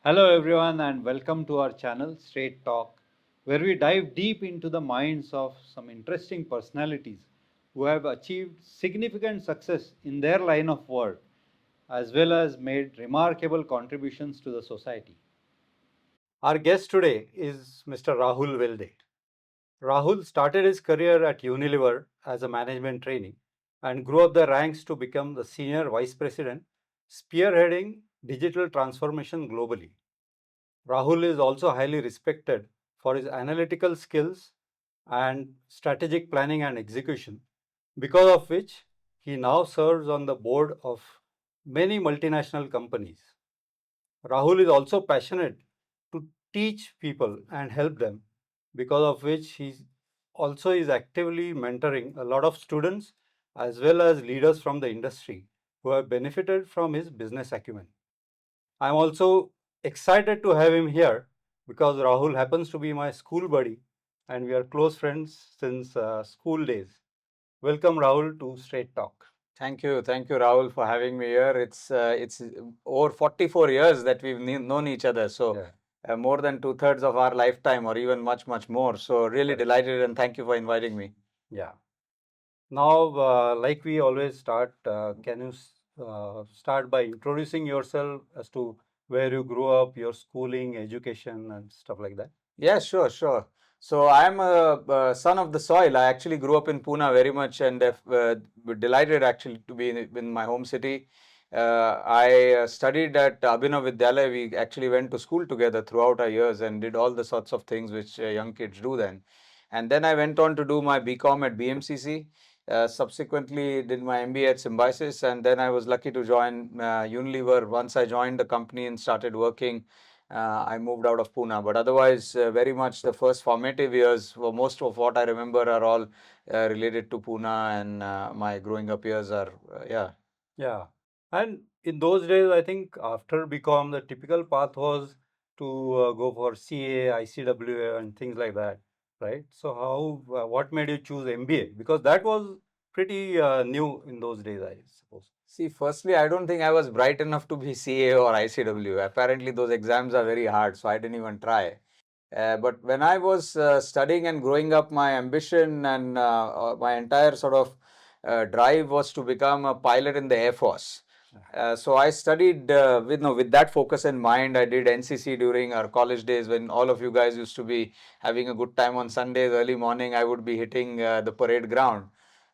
Hello, everyone, and welcome to our channel Straight Talk, where we dive deep into the minds of some interesting personalities who have achieved significant success in their line of work, as well as made remarkable contributions to the society. Our guest today is Mr. Rahul Welde. Rahul started his career at Unilever as a management trainee and grew up the ranks to become the senior vice president, spearheading digital transformation globally. Rahul is also highly respected for his analytical skills and strategic planning and execution, because of which he now serves on the board of many multinational companies. Rahul is also passionate to teach people and help them, because of which he also is actively mentoring a lot of students as well as leaders from the industry who have benefited from his business acumen. I'm also excited to have him here because Rahul happens to be my school buddy and we are close friends since school days. Welcome, Rahul, to Straight Talk. Thank you, Rahul, for having me here. It's over 44 years that we've known each other, so Yeah, more than two-thirds of our lifetime, or even much more. So really correct. delighted, and thank you for inviting me. Yeah. Now, like we always start, can you start by introducing yourself as to where you grew up, your schooling, education, and stuff like that? Yeah, sure. So I'm a son of the soil. I actually grew up in Pune very much, and delighted actually to be in my home city. I studied at Abhinav Vidyalaya. We actually went to school together throughout our years and did all the sorts of things which young kids do then. And then I went on to do my BCom at BMCC. Subsequently, did my MBA at Symbiosis, and then I was lucky to join Unilever. Once I joined the company and started working, I moved out of Pune. But otherwise, very much the first formative years, well, most of what I remember are all related to Pune, and my growing up years are, yeah. Yeah. And in those days, I think after BCom, the typical path was to go for CA, ICWA, and things like that, right? So, what made you choose MBA? Because that was pretty new in those days, I suppose. See, firstly, I don't think I was bright enough to be CA or ICW. Apparently, those exams are very hard, so I didn't even try. But when I was studying and growing up, my ambition and my entire sort of drive was to become a pilot in the Air Force. So I studied with that focus in mind. I did NCC during our college days when all of you guys used to be having a good time on Sundays. Early morning, I would be hitting the parade ground.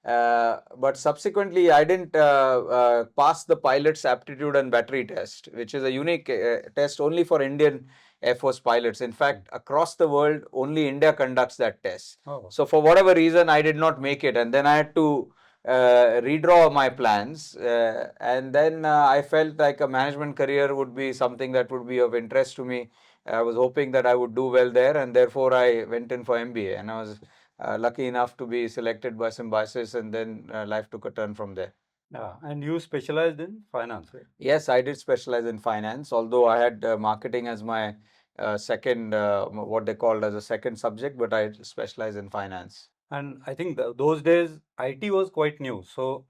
But subsequently, I didn't pass the pilot's aptitude and battery test, which is a unique test only for Indian Air Force pilots. In fact, across the world, only India conducts that test. Oh, So for whatever reason, I did not make it, and then I had to redraw my plans. And then I felt like a management career would be something that would be of interest to me. I was hoping that I would do well there, and therefore I went in for MBA, and I was lucky enough to be selected by Symbiosis, and then life took a turn from there. yeah. And you specialized in finance, right? Yes, I did specialize in finance, although I had marketing as my second, what they called as a second subject, but I specialize in finance. And I think those days IT was quite new. So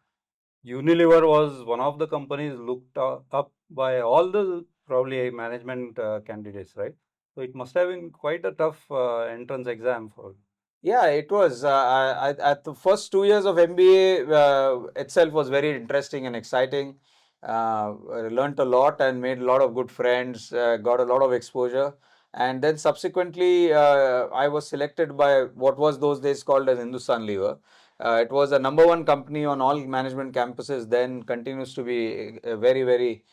Unilever was one of the companies looked up by all the probably management candidates, right? So it must have been quite a tough entrance exam for. Yeah, it was. At the first 2 years of MBA itself was very interesting and exciting. I learned a lot and made a lot of good friends, got a lot of exposure. And then subsequently, I was selected by what was those days called as Hindustan Lever. It was a number one company on all management campuses, then continues to be very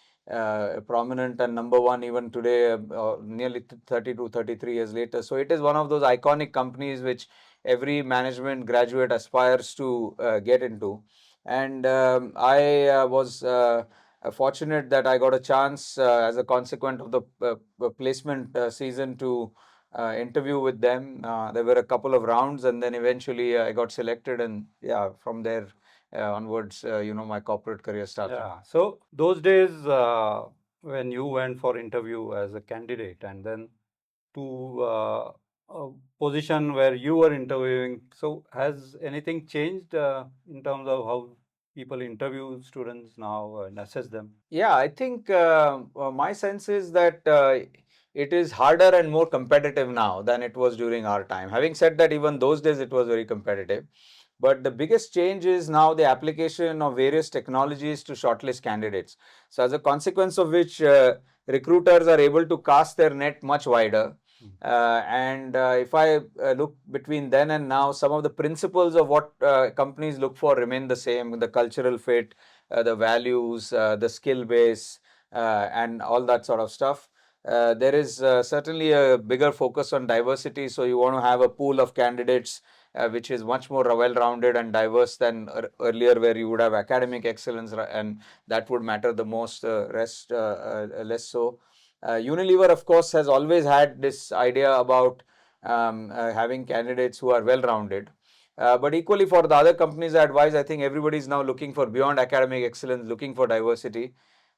prominent and number one even today, nearly 30 to 33 years later. So it is one of those iconic companies which every management graduate aspires to get into. And I was fortunate that I got a chance as a consequence of the placement season to interview with them. There were a couple of rounds, and then eventually I got selected, and yeah, from there onwards, my corporate career started. Yeah. So those days when you went for interview as a candidate and then to a position where you were interviewing, so has anything changed in terms of how people interview students now and assess them? Yeah, I think my sense is that it is harder and more competitive now than it was during our time. Having said that, even those days it was very competitive. But the biggest change is now the application of various technologies to shortlist candidates. So, as a consequence of which, recruiters are able to cast their net much wider. And if I look between then and now, some of the principles of what companies look for remain the same: the cultural fit, the values, the skill base, and all that sort of stuff. There is certainly a bigger focus on diversity. So, you want to have a pool of candidates which is much more well-rounded and diverse than earlier, where you would have academic excellence and that would matter the most, rest less so. Unilever, of course, has always had this idea about having candidates who are well-rounded. But equally for the other companies I advise, I think everybody is now looking for beyond academic excellence, looking for diversity,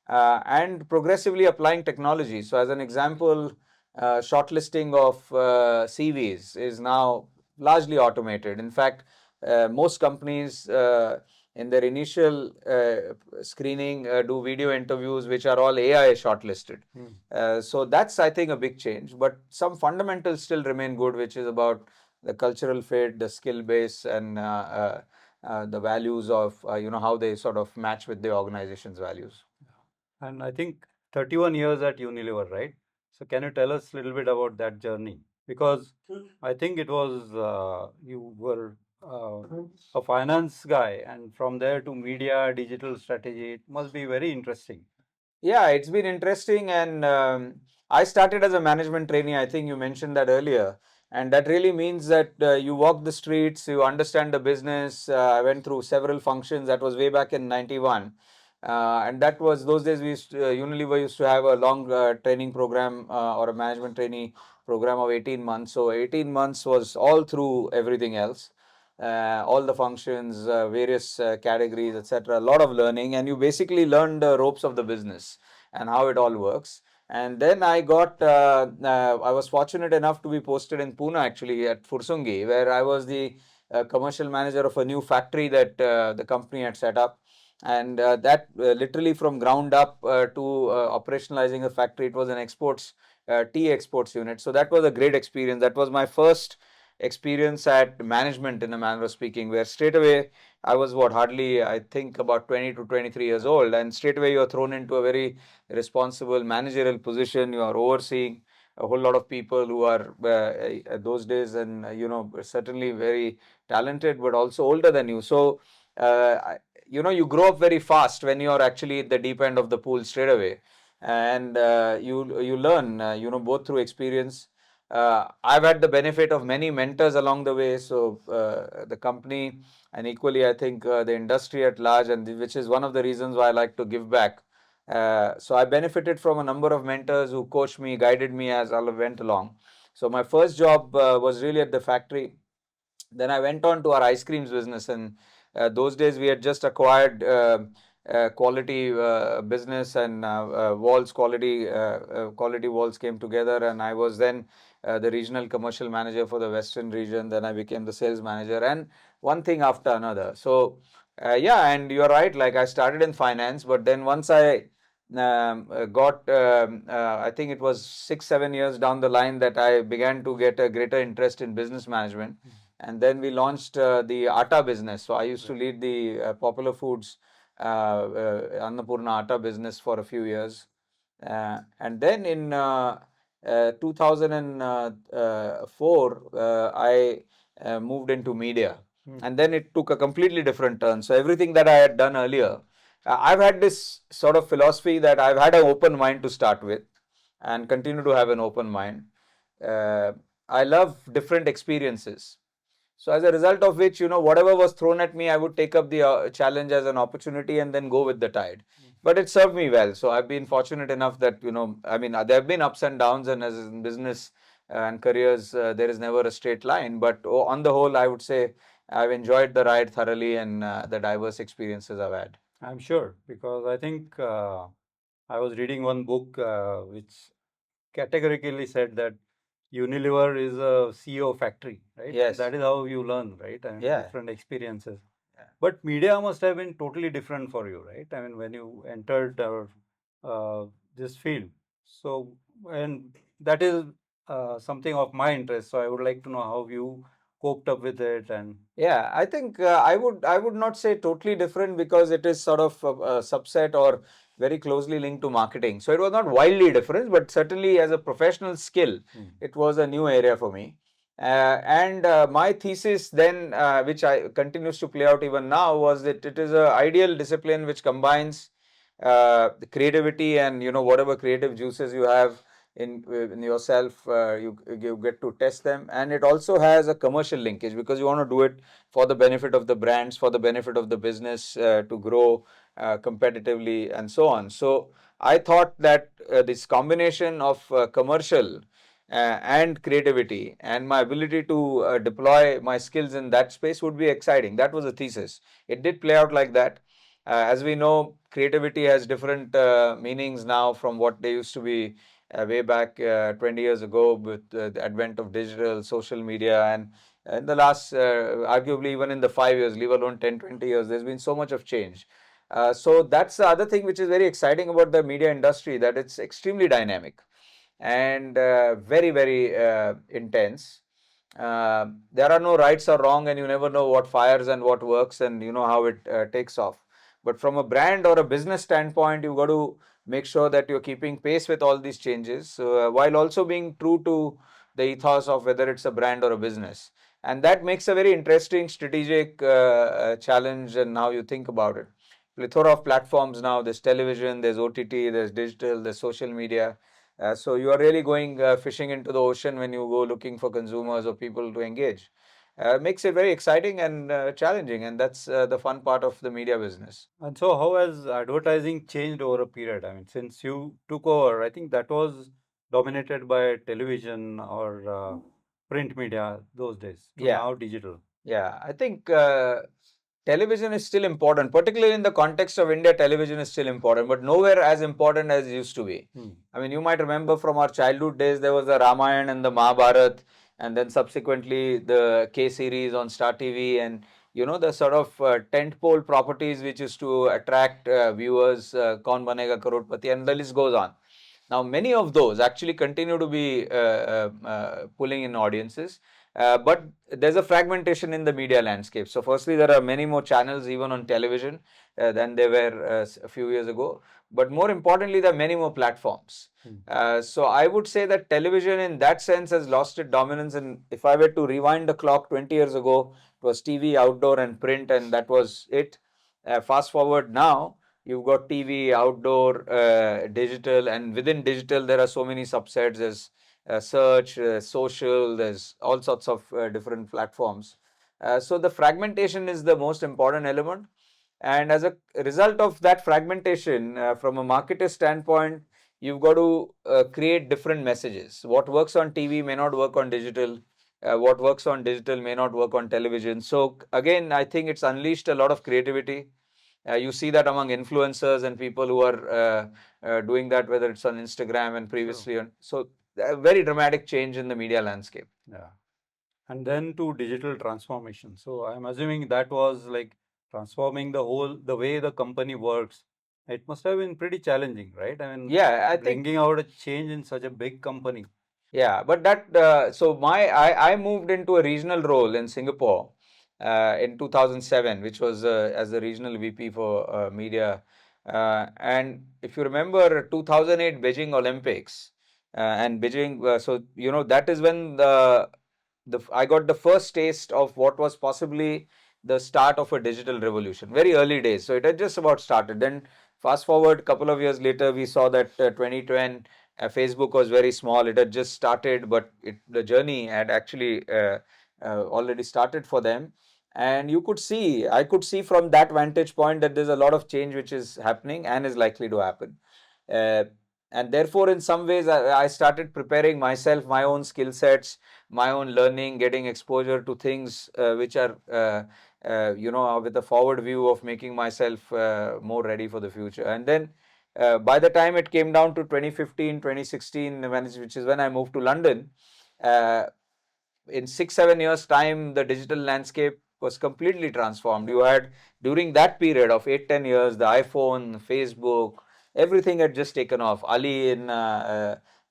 and progressively applying technology. So, as an example, shortlisting of CVs is now largely automated. In fact, most companies in their initial screening do video interviews, which are all AI shortlisted. So that's, I think, a big change. But some fundamentals still remain good, which is about the cultural fit, the skill base, and the values of how they sort of match with the organization's values. And I think 31 years at Unilever, right? So can you tell us a little bit about that journey? Because I think it was you were a finance guy, and from there to media, digital strategy, it must be very interesting. Yeah, it's been interesting, and I started as a management trainee. I think you mentioned that earlier, and that really means that you walk the streets, you understand the business. I went through several functions. That was way back in '91, and that was those days. Unilever used to have a long training program or a management trainee program of 18 months. So 18 months was all through everything else, all the functions, various categories, etc. A lot of learning, and you basically learn the ropes of the business and how it all works. And then I was fortunate enough to be posted in Pune, actually, at Fursungi, where I was the commercial manager of a new factory that the company had set up. And that literally from ground up to operationalizing a factory, it was an tea exports unit. So that was a great experience. That was my first experience at management, in a manner of speaking, where straight away I was hardly, I think, about 20 to 23 years old, and straight away you're thrown into a very responsible managerial position. You are overseeing a whole lot of people who are those days, and certainly very talented, but also older than you. So you grow up very fast when you're actually at the deep end of the pool straight away, and you learn both through experience. I've had the benefit of many mentors along the way. So the company, and equally, I think the industry at large, and which is one of the reasons why I like to give back. So I benefited from a number of mentors who coached me, guided me as I went along. So my first job was really at the factory. Then I went on to our ice creams business, and those days we had just acquired quality business, and walls quality walls came together, and I was then the regional commercial manager for the western region. Then I became the sales manager, and one thing after another. So yeah, and you're right, like I started in finance, but then once I got I think it was 6-7 years down the line that I began to get a greater interest in business management. And then we launched the Atta business. So I used to lead the Popular Foods Annapurna Atta business for a few years. And then in 2004, I moved into media. And then it took a completely different turn. So everything that I had done earlier, I've had this sort of philosophy that I've had an open mind to start with and continue to have an open mind. I love different experiences. So as a result of which, whatever was thrown at me, I would take up the challenge as an opportunity and then go with the tide. But it served me well. So I've been fortunate enough that, I mean, there have been ups and downs, and as in business and careers, there is never a straight line. But on the whole, I would say I've enjoyed the ride thoroughly, and the diverse experiences I've had. I'm sure, because I think I was reading one book which categorically said that Unilever is a CEO factory, right? Yes. That is how you learn, right? And Yeah. different experiences. Yeah. But media must have been totally different for you, right? I mean, when you entered this field. So, and that is something of my interest. So I would like to know how you coped up with it. And Yeah, I think I would not say totally different because it is sort of a subset or very closely linked to marketing. So it was not wildly different, but certainly as a professional skill, it was a new area for me. And my thesis then, which I continues to play out even now, was that it is a ideal discipline which combines the creativity and whatever creative juices you have in yourself, you get to test them, and it also has a commercial linkage because you want to do it for the benefit of the brands, for the benefit of the business to grow competitively and so on. So I thought that this combination of commercial and creativity and my ability to deploy my skills in that space would be exciting. That was a thesis. It did play out like that. As we know, creativity has different meanings now from what they used to be way back 20 years ago with the advent of digital, social media, and in the last, arguably even in the 5 years, leave alone 10, 20 years, there's been so much of change. So that's the other thing which is very exciting about the media industry, that it's extremely dynamic and very, very intense. There are no rights or wrong, and you never know what fires and what works, and you know how it takes off. But from a brand or a business standpoint, you've got to make sure that you're keeping pace with all these changes while also being true to the ethos of whether it's a brand or a business. And that makes a very interesting strategic challenge and how you think about it. Plethora of platforms now. There's television, there's OTT, there's digital, there's social media. So you are really going fishing into the ocean when you go looking for consumers or people to engage. Makes it very exciting and challenging, and that's the fun part of the media business. And so, how has advertising changed over a period? I mean, since you took over, I think that was dominated by television or print media those days to Yeah, now digital. yeah. I think television is still important, particularly in the context of India. Television is still important, but nowhere as important as it used to be. I mean, you might remember from our childhood days, there was the Ramayana and the Mahabharat, and then subsequently the K series on Star TV, and the sort of tentpole properties which used to attract viewers, Kaun Banega Crorepati, and the list goes on. Now, many of those actually continue to be pulling in audiences, but there's a fragmentation in the media landscape. So, firstly, there are many more channels even on television than there were a few years ago. But more importantly, there are many more platforms. So, I would say that television, in that sense, has lost its dominance. And if I were to rewind the clock 20 years ago, it was TV, outdoor, and print, and that was it. Fast forward now, you've got TV, outdoor, digital, and within digital, there are so many subsets. There's search, social, there's all sorts of different platforms. So the fragmentation is the most important element. And as a result of that fragmentation, from a marketer standpoint, you've got to create different messages. What works on TV may not work on digital. What works on digital may not work on television. So again, I think it's unleashed a lot of creativity. You see that among influencers and people who are doing that, whether it's on Instagram and previously on. So, a very dramatic change in the media landscape. Yeah. And then to digital transformation. So I'm assuming that was like transforming the way the company works. It must have been pretty challenging, right? I mean, Yeah, I think. bringing out a change in such a big company. Yeah, but that so I moved into a regional role in Singapore in 2007, which was as a regional VP for media. And if you remember 2008 Beijing Olympics and Beijing, so that is when the I got the first taste of what was possibly the start of a digital revolution. Very early days, so it had just about started. Then fast forward a couple of years later, we saw that 2010 Facebook was very small. It had just started, but the journey had actually already started for them. And I could see from that vantage point that there's a lot of change which is happening and is likely to happen. Uh, and therefore, in some ways, I started preparing myself, my own skill sets, my own learning, getting exposure to things which are, with a forward view of making myself more ready for the future. And then by the time it came down to 2015, 2016, which is when I moved to London, uh, in 6, 7 years' time, the digital landscape was completely transformed. You had, during that period of 8, 10 years, the iPhone, Facebook, everything had just taken off. Ali in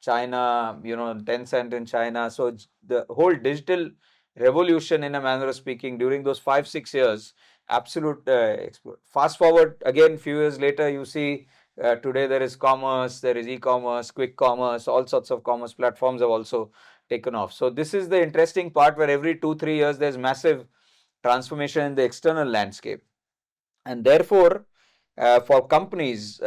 China, 10 cent in China. So the whole digital revolution, in a manner of speaking, during those 5 6 years, absolute explode. Fast forward again, few years later, you see today there is commerce, there is e-commerce, quick commerce, all sorts of commerce platforms have also taken off. So this is the interesting part where every 2 3 years there's massive transformation in the external landscape. And therefore, for companies,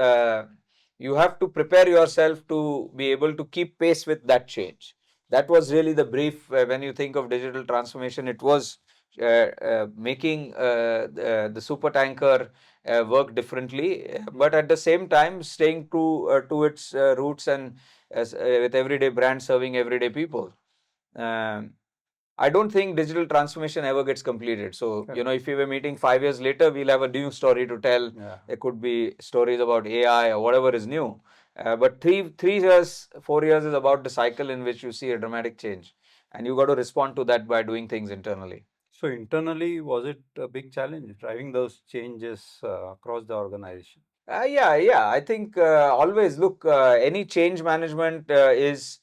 you have to prepare yourself to be able to keep pace with that change. That was really the brief. When you think of digital transformation, it was making the super tanker work differently, but at the same time staying true to its roots, and with everyday brand serving everyday people. Um, I don't think digital transformation ever gets completed. So, if we were meeting 5 years later, we'll have a new story to tell. Yeah. There could be stories about AI or whatever is new. But 3 years, 4 years is about the cycle in which you see a dramatic change. And you got to respond to that by doing things internally. So internally, was it a big challenge driving those changes across the organization? Yeah. I think always look, any change management is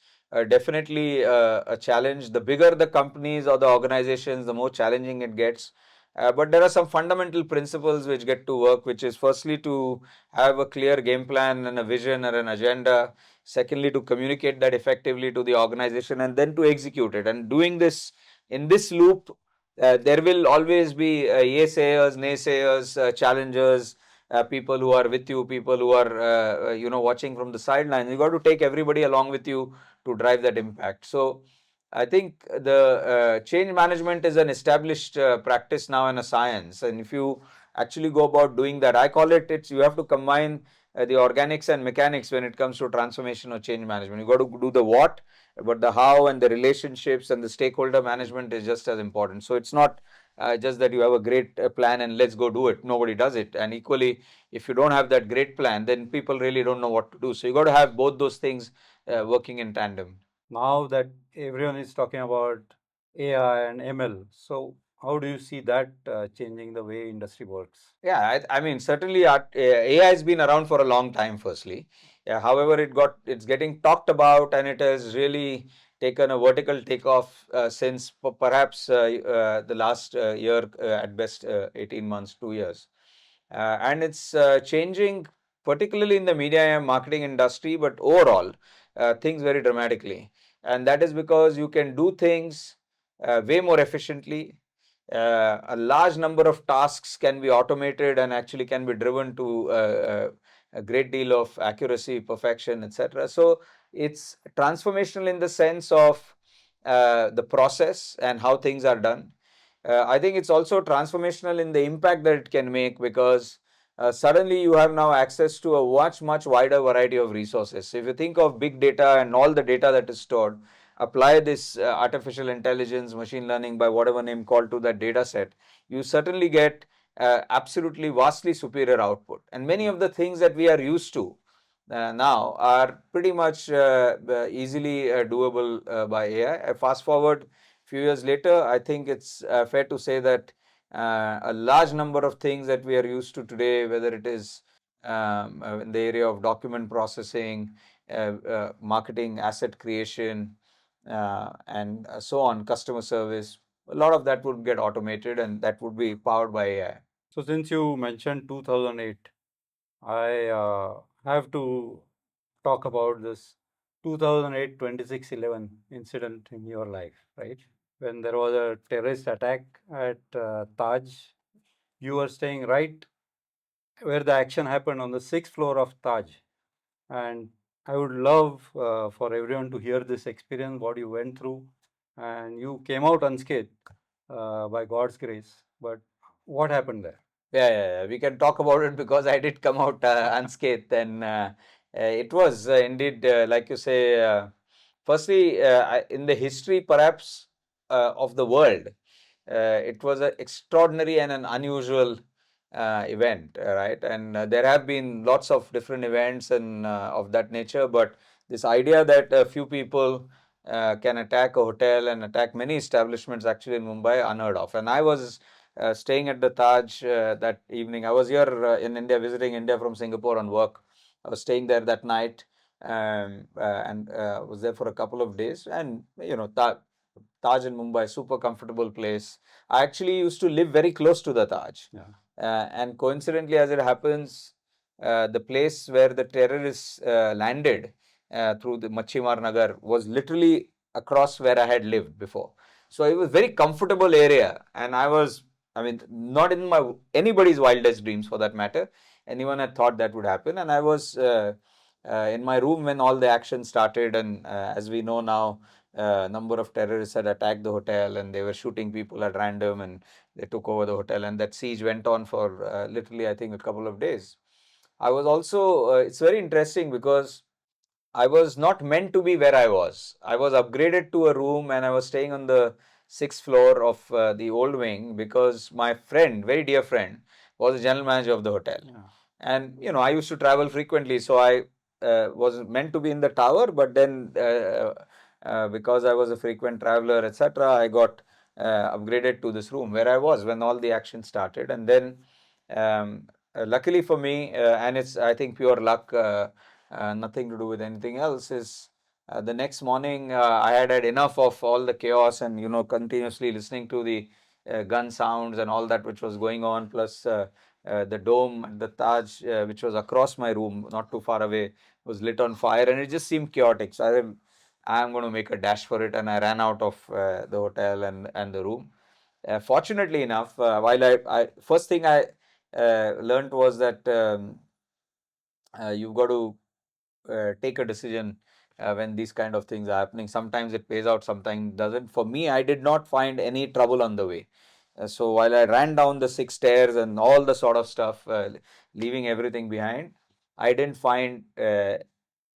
definitely a challenge. The bigger the companies or the organizations, the more challenging it gets. But there are some fundamental principles which get to work, which is firstly to have a clear game plan and a vision or an agenda. Secondly, to communicate that effectively to the organization, and then to execute it. And doing this in this loop, there will always be naysayers, challengers, people who are with you, people who are watching from the sidelines. You got to take everybody along with you to drive that impact. So I think the change management is an established practice now and a science. And if you actually go about doing that, I call it's you have to combine the organics and mechanics when it comes to transformation or change management. You got to do the what, but the how and the relationships and the stakeholder management is just as important. So it's not just that you have a great plan and let's go do it. Nobody does it. And equally, if you don't have that great plan, then people really don't know what to do. So you got to have both those things working in tandem. Now that everyone is talking about AI and ML, so how do you see that changing the way industry works? Yeah, I mean, certainly AI has been around for a long time, firstly. Yeah, however, it's getting talked about, and it has really taken a vertical takeoff since perhaps the last year, at best 18 months, 2 years. And it's changing, particularly in the media and marketing industry, but overall, things very dramatically. And that is because you can do things way more efficiently. A large number of tasks can be automated and actually can be driven to a great deal of accuracy, perfection, etc. So it's transformational in the sense of the process and how things are done. I think it's also transformational in the impact that it can make, because suddenly you have now access to a much wider variety of resources. So if you think of big data and all the data that is stored, apply this artificial intelligence, machine learning, by whatever name called, to that data set, you certainly get absolutely vastly superior output. And many of the things that we are used to now are pretty much easily doable by AI. Fast forward few years later, I think it's fair to say that a large number of things that we are used to today, whether it is in the area of document processing, marketing, asset creation, and so on, customer service, a lot of that would get automated, and that would be powered by AI. So since you mentioned 2008, I have to talk about this 2008 26/11 incident in your life, right? When there was a terrorist attack at Taj, you were staying right where the action happened on the sixth floor of Taj. And I would love for everyone to hear this experience, what you went through, and you came out unscathed by God's grace. But what happened there? Yeah. We can talk about it, because I did come out unscathed, and it was indeed, like you say, firstly, in the history perhaps of the world, it was an extraordinary and an unusual event, right? And there have been lots of different events and of that nature, but this idea that a few people can attack a hotel and attack many establishments actually in Mumbai, unheard of. And I was staying at the Taj that evening. I was here in India, visiting India from Singapore on work. I was staying there that night. and was there for a couple of days. And Taj in Mumbai, super comfortable place. I actually used to live very close to the Taj. Yeah. And coincidentally, as it happens, the place where the terrorists landed through the Machimar Nagar was literally across where I had lived before. So it was very comfortable area, and I mean, not in my anybody's wildest dreams for that matter. Anyone had thought that would happen, and I was in my room when all the action started, and as we know now, a number of terrorists had attacked the hotel, and they were shooting people at random, and they took over the hotel, and that siege went on for literally, I think, a couple of days. I was also, it's very interesting because I was not meant to be where I was. I was upgraded to a room and I was staying on the sixth floor of the old wing because my friend, very dear friend, was the general manager of the hotel. Yeah. And, I used to travel frequently, so I was meant to be in the tower, but then because I was a frequent traveler, etc., I got upgraded to this room where I was when all the action started. And then, luckily for me, and it's, I think, pure luck, nothing to do with anything else, is the next morning I had enough of all the chaos and continuously listening to the gun sounds and all that which was going on, plus the dome, the Taj, which was across my room, not too far away, was lit on fire, and it just seemed chaotic. So I'm going to make a dash for it, and I ran out of the hotel and the room. Fortunately enough, while I first thing I learned was that you've got to take a decision when these kind of things are happening. Sometimes it pays out, sometimes doesn't. For me, I did not find any trouble on the way. So while I ran down the six stairs and all the sort of stuff, leaving everything behind, I didn't find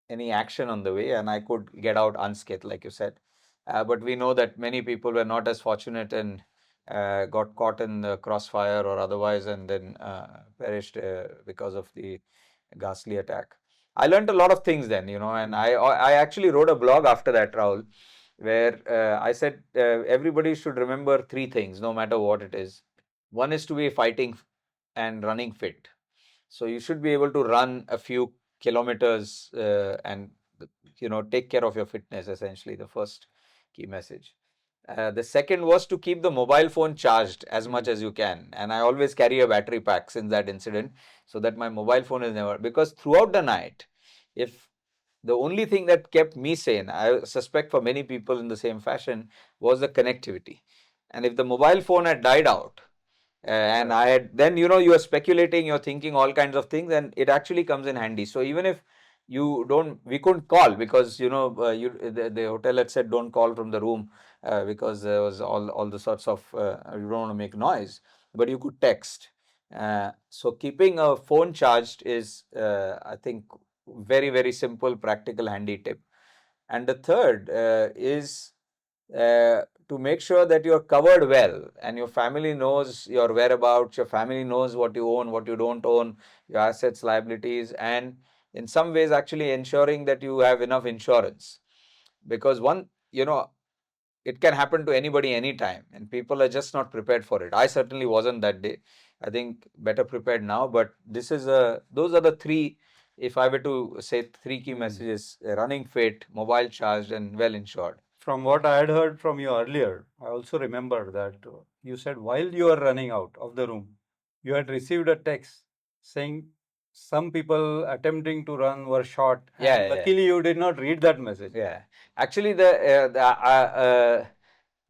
any action on the way, and I could get out unscathed, like you said. But we know that many people were not as fortunate and got caught in the crossfire or otherwise, and then perished because of the ghastly attack. I learned a lot of things then, and I actually wrote a blog after that, Rahul, where I said everybody should remember three things, no matter what it is. One is to be fighting and running fit. So you should be able to run a few kilometers and take care of your fitness. Essentially, the first key message. The second was to keep the mobile phone charged as much as you can, and I always carry a battery pack since that incident, so that my mobile phone is never, because throughout the night, if the only thing that kept me sane, I suspect for many people in the same fashion, was the connectivity. And if the mobile phone had died out, and I had, then you are speculating, you're thinking all kinds of things, and it actually comes in handy. So even if you don't, we couldn't call because the hotel had said don't call from the room because there was all the sorts of you don't want to make noise, but you could text. So keeping a phone charged is, I think, very very simple, practical, handy tip. And the third is to make sure that you're covered well and your family knows your whereabouts, your family knows what you own, what you don't own, your assets, liabilities, and in some ways actually ensuring that you have enough insurance. Because it can happen to anybody anytime, and people are just not prepared for it. I certainly wasn't that day. I think better prepared now, but those are the three, if I were to say three key messages: running fit, mobile charged, and well insured. From what I had heard from you earlier, I also remember that you said while you were running out of the room, you had received a text saying some people attempting to run were shot. Yeah, And yeah, yeah. luckily, you did not read that message. Yeah, actually,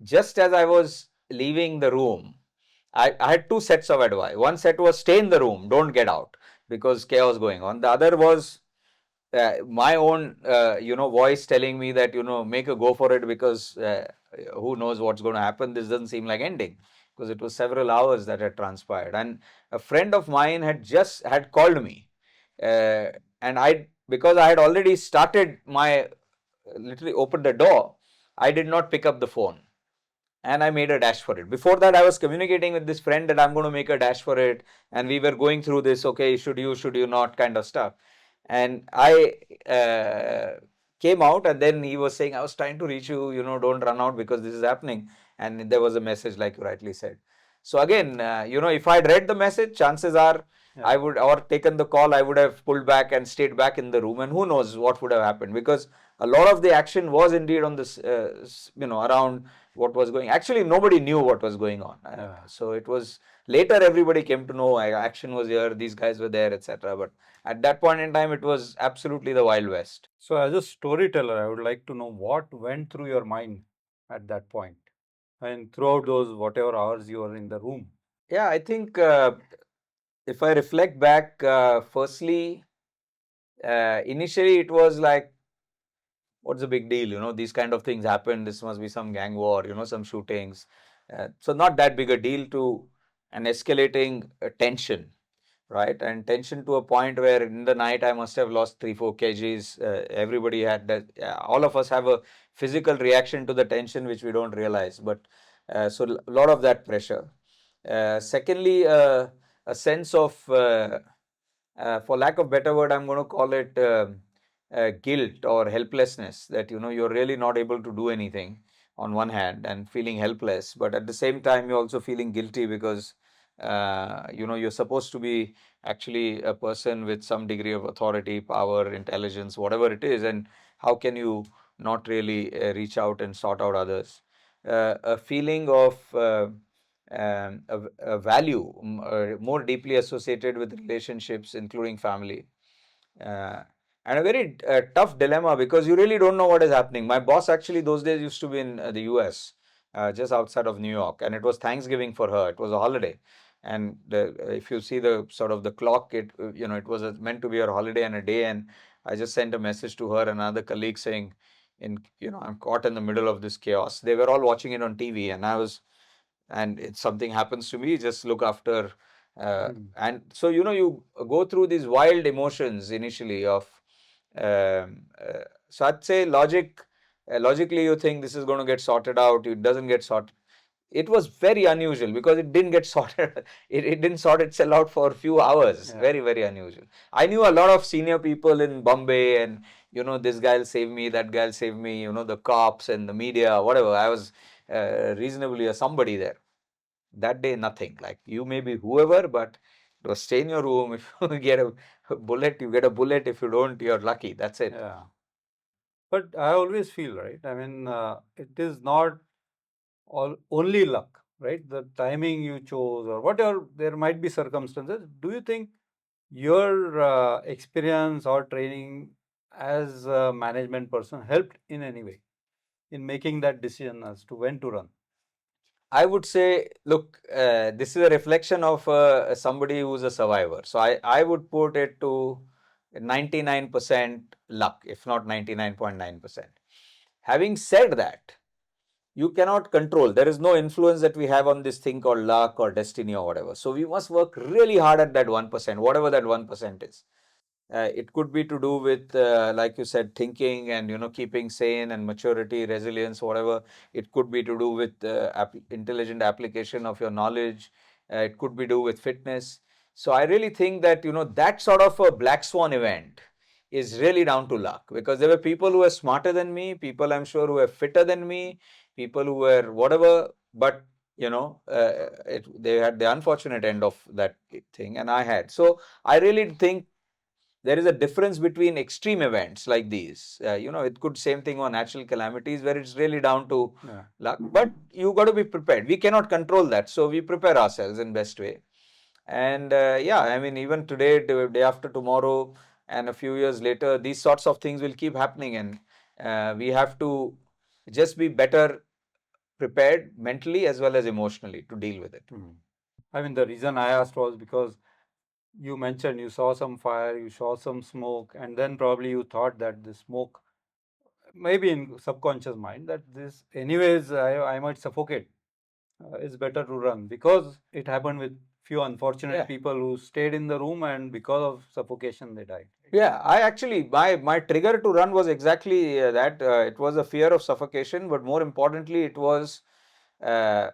just as I was leaving the room, I had two sets of advice. One set was stay in the room, don't get out because chaos going on. The other was my own, voice telling me that make a go for it because who knows what's going to happen. This doesn't seem like ending because it was several hours that had transpired, and a friend of mine had called me, uh, and because I had already started my literally opened the door, I did not pick up the phone and I made a dash for it. Before that, I was communicating with this friend that I'm going to make a dash for it, and we were going through this, okay, should you not kind of stuff. And I came out, and then he was saying, I was trying to reach you, don't run out because this is happening. And there was a message, like you rightly said. So again, if I'd read the message, chances are I would, or taken the call, I would have pulled back and stayed back in the room, and who knows what would have happened, because a lot of the action was indeed on this, around what was going. Actually, nobody knew what was going on. So it was later everybody came to know action was here, these guys were there, etc. But at that point in time, it was absolutely the Wild West. So, as a storyteller, I would like to know what went through your mind at that point and throughout those whatever hours you were in the room. Yeah, I think if I reflect back, firstly, initially it was like, what's the big deal? These kind of things happen. This must be some gang war, some shootings. So not that big a deal to an escalating tension, right? And tension to a point where in the night I must have lost 3-4 kgs. Everybody had that. All of us have a physical reaction to the tension which we don't realize. But so a lot of that pressure. Secondly, a sense of, for lack of better word, I'm going to call it guilt or helplessness, that you're really not able to do anything on one hand and feeling helpless, but at the same time you're also feeling guilty because you're supposed to be actually a person with some degree of authority, power, intelligence, whatever it is, and how can you not really reach out and sort out others? A feeling of a value more deeply associated with relationships, including family. Uh, and a very tough dilemma, because you really don't know what is happening. My boss actually those days used to be in the US, just outside of New York, and it was Thanksgiving for her. It was a holiday. And if you see the sort of the clock, it was meant to be her holiday and a day. And I just sent a message to her and another colleague saying, I'm caught in the middle of this chaos. They were all watching it on TV, and if something happens to me, just look after. And so, you go through these wild emotions initially of, so I'd say logically you think this is going to get sorted out. It doesn't get sorted. It was very unusual because it didn't get sorted. It didn't sort itself out for a few hours. Very, very unusual. I knew a lot of senior people in Bombay, and this guy will save me, that guy will save me, the cops and the media, whatever. I was reasonably a somebody there. That day, nothing. Like, you may be whoever, but it was stay in your room. If you get a bullet, you get a bullet. If you don't, you're lucky. That's it. Yeah. But I always feel, right? I mean, it is not only luck, right? The timing you chose or whatever, there might be circumstances. Do you think your experience or training as a management person helped in any way in making that decision as to when to run? I would say, look, this is a reflection of somebody who's a survivor. So I would put it to 99% luck, if not 99.9%. Having said that, you cannot control. There is no influence that we have on this thing called luck or destiny or whatever. So we must work really hard at that 1%, whatever that 1% is. It could be to do with, like you said, thinking and keeping sane and maturity, resilience, whatever. It could be to do with intelligent application of your knowledge. It could be to do with fitness. So I really think that that sort of a black swan event is really down to luck, because there were people who were smarter than me, people I'm sure who were fitter than me, people who were whatever, but they had the unfortunate end of that thing, and I had. So I really think there is a difference between extreme events like these. It could same thing on natural calamities where it's really down to luck, but you got to be prepared. We cannot control that, so we prepare ourselves in best way. And I mean, even today, day after tomorrow, and a few years later, these sorts of things will keep happening, and we have to just be better prepared mentally as well as emotionally to deal with it. I mean, the reason I asked was because you mentioned you saw some fire, you saw some smoke, and then probably you thought that the smoke, maybe in subconscious mind, that this, anyways, I might suffocate. It's better to run, because it happened with few unfortunate people who stayed in the room and because of suffocation they died. Yeah, I actually, my trigger to run was exactly that. It was a fear of suffocation, but more importantly, it was I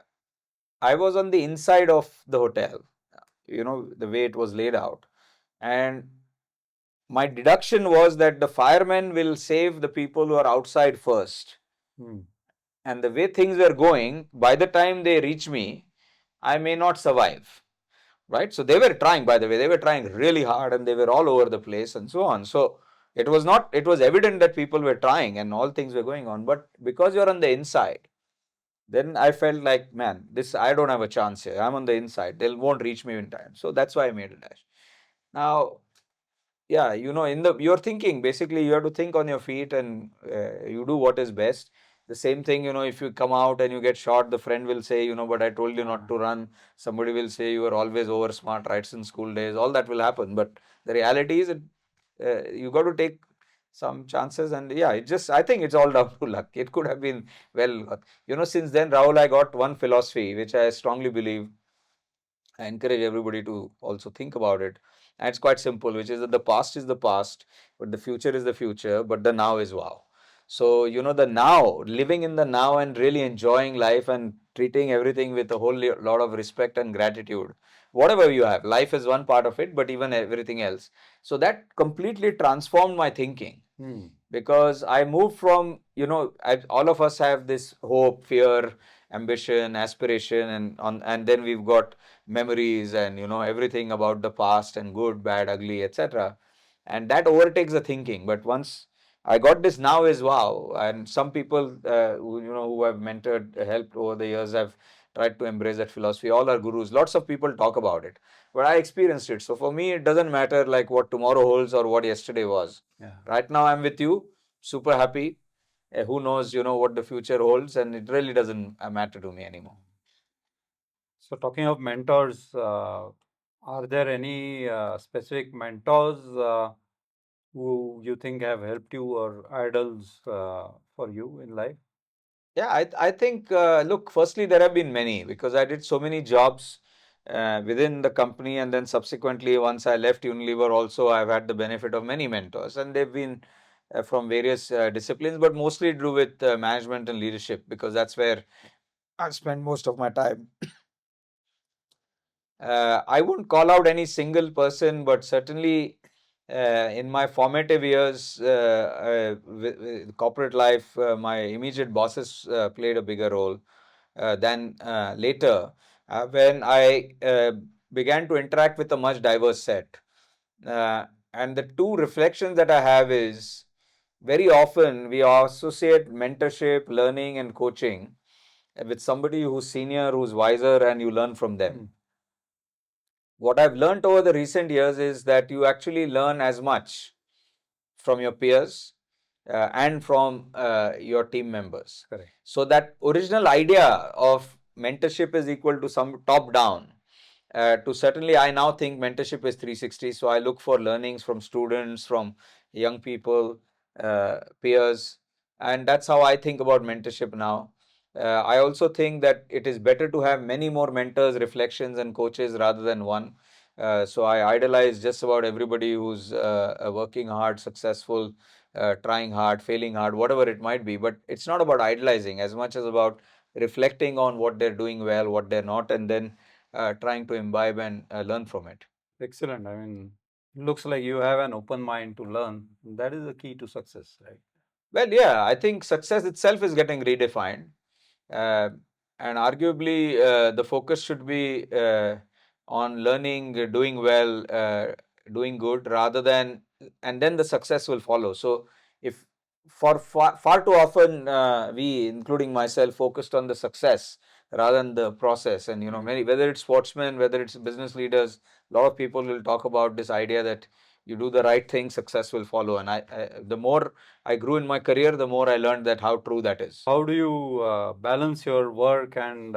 was on the inside of the hotel, the way it was laid out. And my deduction was that the firemen will save the people who are outside first. And the way things were going, by the time they reach me, I may not survive. Right? So they were trying, by the way, they were trying really hard and they were all over the place and so on. So it was not, it was evident that people were trying and all things were going on. But because you're on the inside, then I felt like, man, this, I don't have a chance here. I'm on the inside. They won't reach me in time. So that's why I made a dash. Now, yeah, in the you're thinking, basically you have to think on your feet and you do what is best. The same thing, if you come out and you get shot, the friend will say, but I told you not to run. Somebody will say you were always over smart, right, since school days. All that will happen. But the reality is, you got to take some chances. And yeah, I think it's all down to luck. It could have been, well, since then, Rahul, I got one philosophy, which I strongly believe. I encourage everybody to also think about it. And it's quite simple, which is that the past is the past, but the future is the future, but the now is wow. So, the now, living in the now and really enjoying life and treating everything with a whole lot of respect and gratitude. Whatever you have, life is one part of it, but even everything else. So that completely transformed my thinking. Because I moved from, all of us have this hope, fear, ambition, aspiration, and then we've got memories and everything about the past and good, bad, ugly, etc. And that overtakes the thinking. But once I got this now is wow, and some people who have mentored, helped over the years have tried to embrace that philosophy. All are gurus. Lots of people talk about it, but I experienced it. So for me, it doesn't matter like what tomorrow holds or what yesterday was. Yeah. Right now, I'm with you, super happy. Who knows, what the future holds, and it really doesn't matter to me anymore. So, talking of mentors, are there any specific mentors who you think have helped you or idols for you in life? Yeah, I think, look, firstly, there have been many because I did so many jobs within the company, and then subsequently, once I left Unilever, also I've had the benefit of many mentors, and they've been from various disciplines, but mostly to do with management and leadership because that's where I spend most of my time. I wouldn't call out any single person, but certainly in my formative years, with corporate life, my immediate bosses played a bigger role than later when I began to interact with a much diverse set. Uh, and the two reflections that I have is very often we associate mentorship, learning, and coaching with somebody who's senior, who's wiser, and you learn from them. What I've learned over the recent years is that you actually learn as much from your peers and from your team members. Correct. So that original idea of mentorship is equal to some top down. To certainly, I now think mentorship is 360. So I look for learnings from students, from young people, peers, and that's how I think about mentorship now. I also think that it is better to have many more mentors, reflections, and coaches rather than one. So I idolize just about everybody who's working hard, successful, trying hard, failing hard, whatever it might be. But it's not about idolizing as much as about reflecting on what they're doing well, what they're not, and then trying to imbibe and learn from it. Excellent. I mean, looks like you have an open mind to learn. That is the key to success, right? Well, yeah, I think success itself is getting redefined. Uh, and arguably, the focus should be on learning, doing well, doing good, rather than, and then the success will follow. So, if for far too often we, including myself, focused on the success rather than the process, and many, whether it's sportsmen, whether it's business leaders, a lot of people will talk about this idea that you do the right thing, success will follow. And the more I grew in my career, the more I learned that how true that is. How do you balance your work and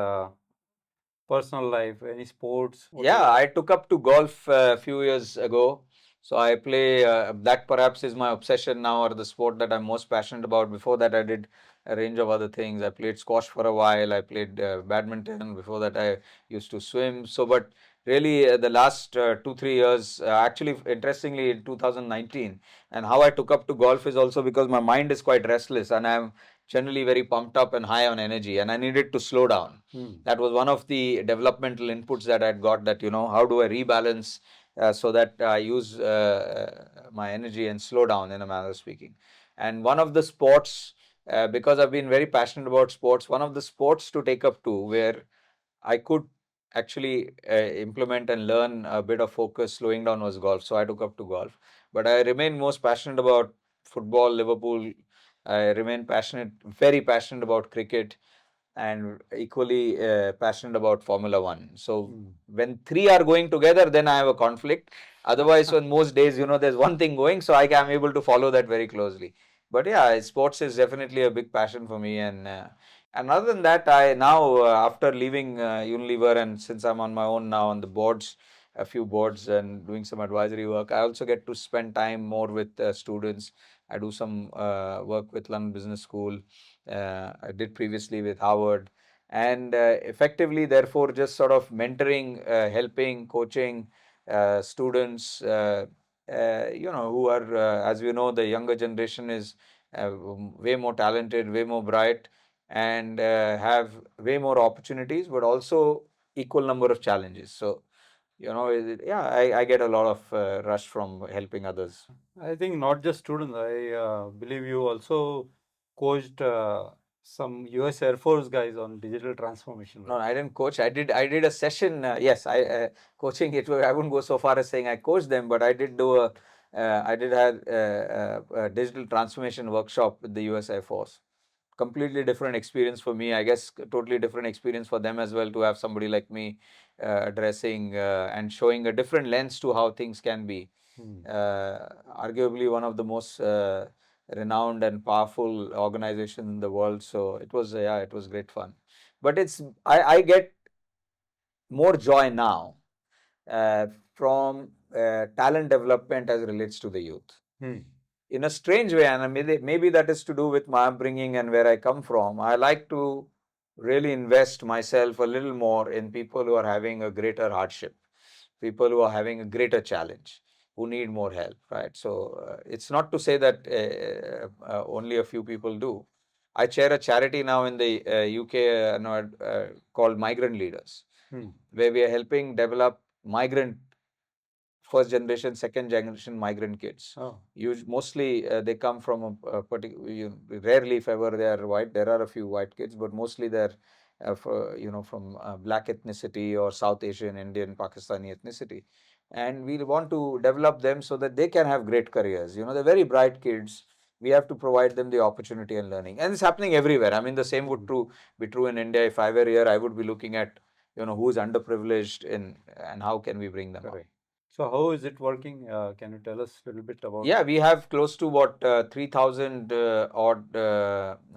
personal life? Any sports? What do Yeah, you? I took up to golf a few years ago. So I play, that perhaps is my obsession now, or the sport that I'm most passionate about. Before that, I did a range of other things. I played squash for a while. I played badminton. Before that, I used to swim. So, but really, the last 2, 3 years, actually, interestingly, in 2019, and how I took up to golf is also because my mind is quite restless and I'm generally very pumped up and high on energy, and I needed to slow down. That was one of the developmental inputs that I'd got, that, how do I rebalance so that I use my energy and slow down, in a manner of speaking. And one of the sports, because I've been very passionate about sports, one of the sports to take up to where I could actually implement and learn a bit of focus, slowing down, was golf. So I took up to golf. But I remain most passionate about football, Liverpool. I remain passionate, very passionate about cricket, and equally passionate about Formula One. So when three are going together, then I have a conflict. Otherwise, on most days, there's one thing going, so I am able to follow that very closely. But yeah, sports is definitely a big passion for me, and other than that, I now after leaving Unilever, and since I'm on my own now on the boards, a few boards, and doing some advisory work, I also get to spend time more with students. I do some work with London Business School. I did previously with Harvard, and effectively, therefore, just sort of mentoring, helping, coaching students. Who are, as we know, the younger generation is way more talented, way more bright, and have way more opportunities, but also equal number of challenges. So, yeah, I get a lot of rush from helping others. I think not just students. I believe you also coached some US Air Force guys on digital transformation, No, right? I didn't coach. I did a session. Yes, I coaching it. I wouldn't go so far as saying I coached them, but I did do a. I did have a digital transformation workshop with the US Air Force. Completely different experience for me. I guess totally different experience for them as well, to have somebody like me addressing and showing a different lens to how things can be. Arguably one of the most renowned and powerful organization in the world. So it was yeah, it was great fun. But I get more joy now uh, from talent development as relates to the youth. In a strange way, and maybe that is to do with my upbringing and where I come from. I like to really invest myself a little more in people who are having a greater hardship, people who are having a greater challenge, who need more help, right? So it's not to say that only a few people do. I chair a charity now in the UK called Migrant Leaders, where we are helping develop migrant first generation, second generation migrant kids. Oh. Mostly they come from a particular, rarely if ever they are white. There are a few white kids, but mostly they're from black ethnicity or South Asian, Indian, Pakistani ethnicity. And we want to develop them so that they can have great careers. They're very bright kids. We have to provide them the opportunity and learning. And it's happening everywhere. I mean, the same would be true in India. If I were here, I would be looking at, who's underprivileged and how can we bring them up. Correct. So how is it working? Can you tell us a little bit about? Yeah, we have close to what 3,000 odd. I'm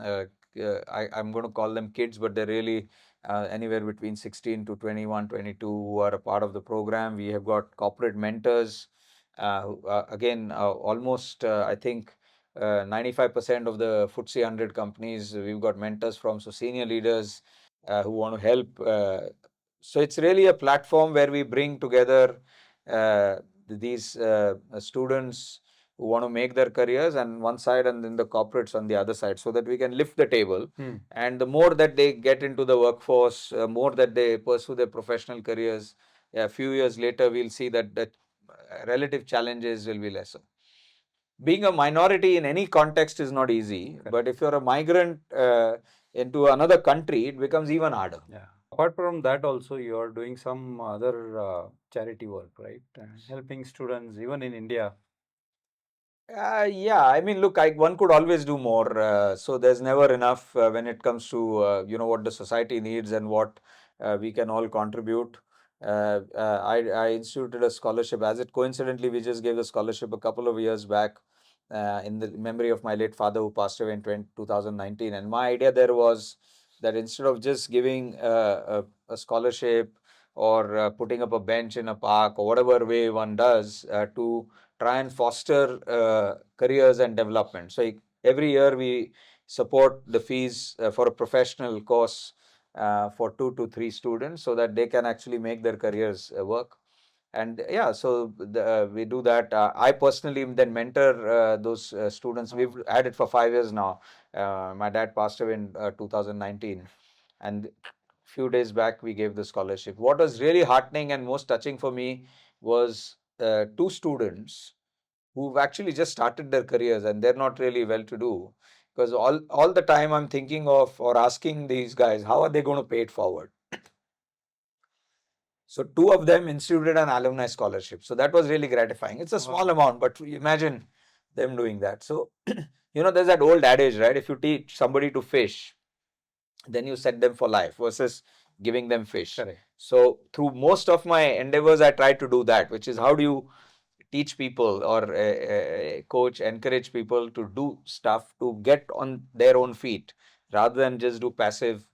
going to call them kids, but they're really anywhere between 16 to 21, 22 who are a part of the program. We have got corporate mentors. Again, almost I think 95% of the FTSE 100 companies we've got mentors from. So senior leaders who want to help. So it's really a platform where we bring together these students who want to make their careers on one side, and then the corporates on the other side, so that we can lift the table. And the more that they get into the workforce, more that they pursue their professional careers, a few years later, we'll see that relative challenges will be lesser. Being a minority in any context is not easy, but if you're a migrant into another country, it becomes even harder. Yeah. Apart from that, also you are doing some other charity work, right? Helping students, even in India. Yeah, I mean, look, one could always do more. So there's never enough when it comes to what the society needs and what we can all contribute. I instituted a scholarship. As it coincidentally, we just gave the scholarship a couple of years back in the memory of my late father who passed away in 2019. And my idea there was that instead of just giving a scholarship or putting up a bench in a park or whatever way one does to try and foster careers and development. So every year we support the fees for a professional course for 2 to 3 students so that they can actually make their careers work. And yeah, so we do that. I personally then mentor those students. We've had it for 5 years now. My dad passed away in 2019, and few days back we gave the scholarship. What was really heartening and most touching for me was two students who've actually just started their careers and they're not really well to do, because all the time I'm thinking of or asking these guys, how are they going to pay it forward? So two of them instituted an alumni scholarship. So that was really gratifying. It's a small Wow. amount, but imagine them doing that. So, there's that old adage, right? If you teach somebody to fish, then you set them for life versus giving them fish. Correct. So through most of my endeavors, I try to do that, which is how do you teach people or coach, encourage people to do stuff to get on their own feet rather than just do passive,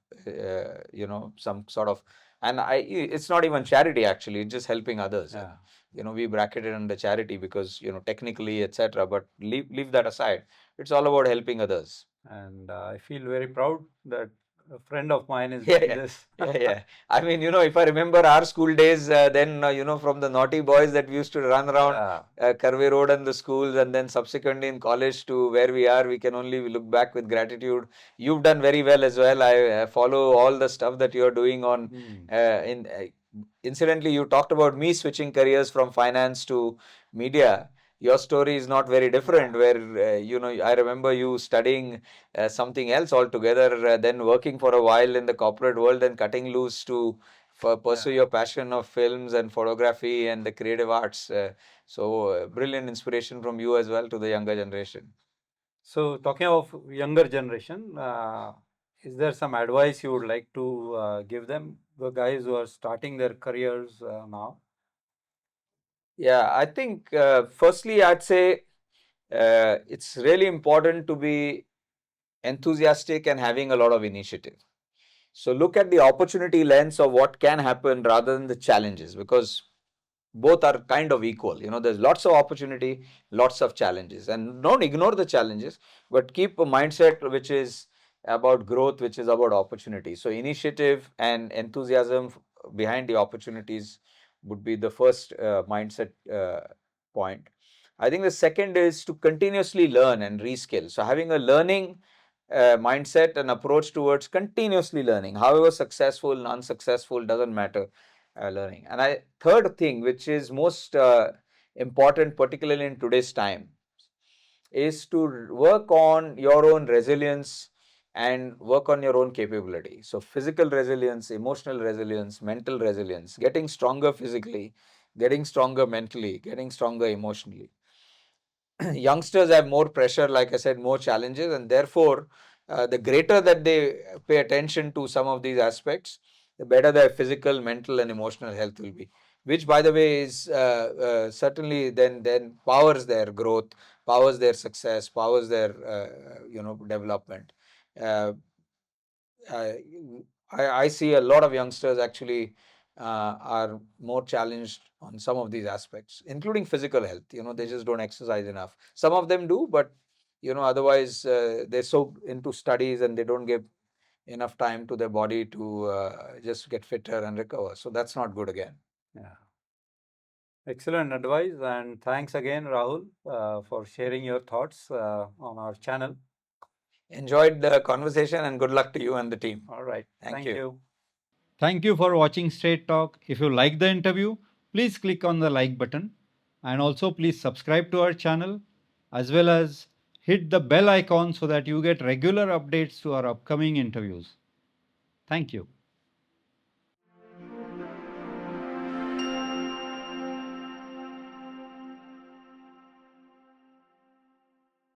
some sort of. And it's not even charity actually; it's just helping others. Yeah. We bracket it under charity because technically, etc. But leave that aside. It's all about helping others. And I feel very proud that a friend of mine is Yeah, doing yeah, this. yeah. I mean, if I remember our school days, then, from the naughty boys that we used to run around Yeah. Curvey Road and the schools, and then subsequently in college to where we are, we can only look back with gratitude. You've done very well as well. I follow all the stuff that you're doing on. Incidentally, you talked about me switching careers from finance to media. Your story is not very different, Yeah. where, I remember you studying something else altogether, then working for a while in the corporate world and cutting loose to pursue Yeah. your passion of films and photography and the creative arts. So, brilliant inspiration from you as well to the younger generation. So, talking of younger generation, is there some advice you would like to give them, the guys who are starting their careers now? Yeah, I think firstly, I'd say it's really important to be enthusiastic and having a lot of initiative. So look at the opportunity lens of what can happen rather than the challenges, because both are kind of equal. There's lots of opportunity, lots of challenges, and don't ignore the challenges, but keep a mindset which is about growth, which is about opportunity. So initiative and enthusiasm behind the opportunities would be the first mindset point. I think the second is to continuously learn and reskill. So having a learning mindset and approach towards continuously learning, however successful and unsuccessful, doesn't matter, learning. And third thing, which is most important, particularly in today's time, is to work on your own resilience and work on your own capability. So physical resilience, emotional resilience, mental resilience, getting stronger physically, getting stronger mentally, getting stronger emotionally. Youngsters have more pressure, like I said, more challenges, and therefore, the greater that they pay attention to some of these aspects, the better their physical, mental, and emotional health will be. Which, by the way, is certainly then powers their growth, powers their success, powers their development. Uh, I, I see a lot of youngsters actually are more challenged on some of these aspects, including physical health. They just don't exercise enough. Some of them do, but otherwise they're so into studies and they don't give enough time to their body to just get fitter and recover. So that's not good again. Yeah. Excellent advice, and thanks again, Rahul, for sharing your thoughts on our channel. Enjoyed the conversation and good luck to you and the team. All right. Thank Thank you. you. Thank you for watching Straight Talk. If you like the interview, please click on the like button, and also please subscribe to our channel as well as hit the bell icon so that you get regular updates to our upcoming interviews. Thank you.